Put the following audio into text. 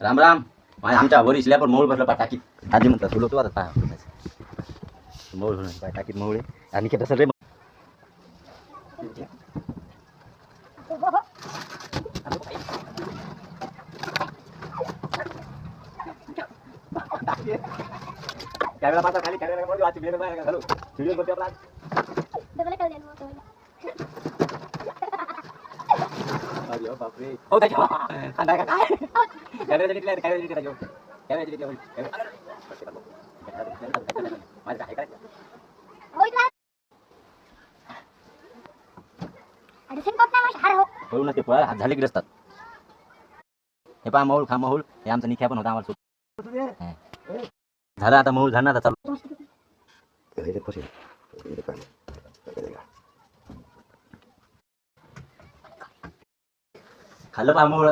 राम राम. आमच्या वर इसल्या पण मोळ बसला टाकीत. आधी म्हणतात तुला तो आता मोळ पाय टाकीत मोळ आणि की तसं रे कॅमेरा पासा खाली कॅमेरा मध्ये वाच बिर नाही घालू व्हिडिओ करते आपला डबल कर देनो तो अरे बाप रे हो त्याच्या खांदा का काय कॅमेरा जितल्या जो कॅमेरा जितल्या माझा काय करायचं होय ना अडचण कोणता माश हार हो बोलू ना ते पळ हात झाले की असतात हे पहा मौल खा मौल हे आमचा निख्या पण होता आम्हाला झाला आता मौल झाला आता चालू खाल्लं पहा मौल